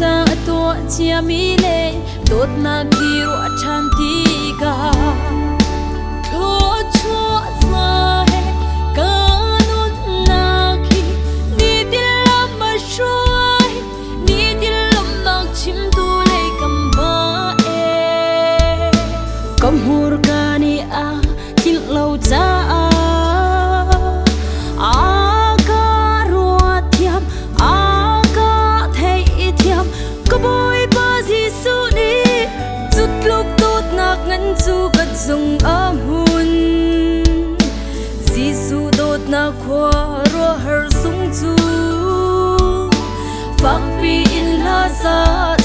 cha tua chia mi le dot na ki ro chan ti ka tho chua sa he kanun na ki ni dil ma shoi ni dil nak chim tu le kam ba e kam hur ka ni a til lo cha chu gat zung am hun Gisu dot na khwa ro har sung chu phak pi in la sa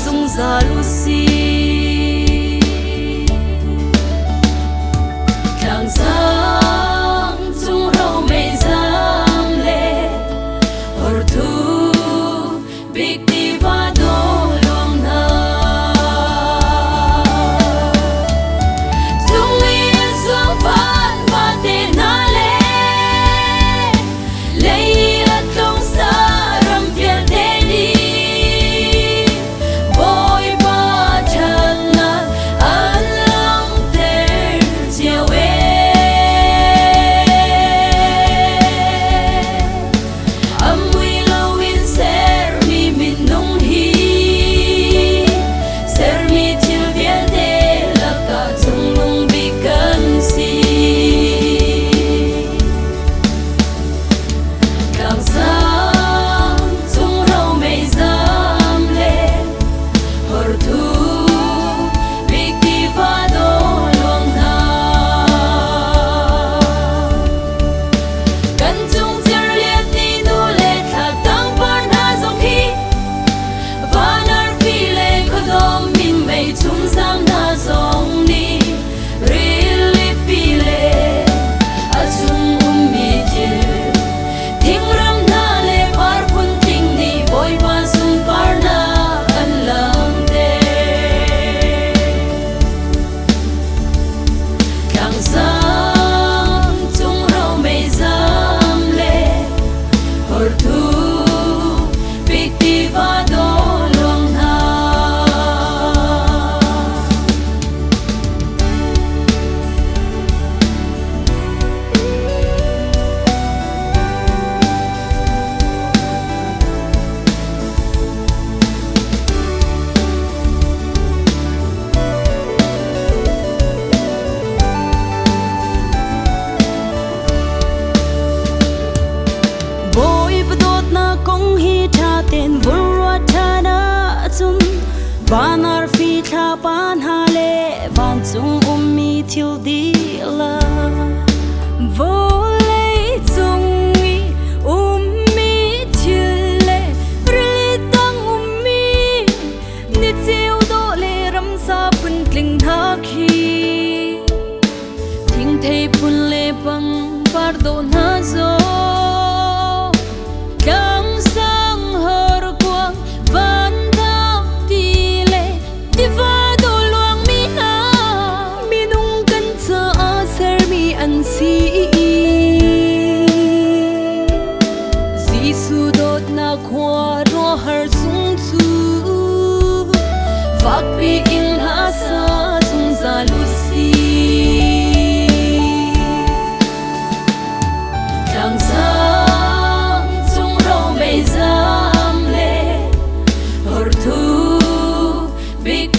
zung za lu si thang sang chung rau mei zam le hor thu big diva do Banar fi tha pan hale van chung mi thil di la vole chung mi thil le ri tang mi ni cheu do le ram sa pun tling tha khi thing thei pun le pang par do na zo kang sang hor kwang van Gisu dot na khwa ro har sung chu phak pi in la sa zung za lu si thang sang chung ro mei zam le hor thu big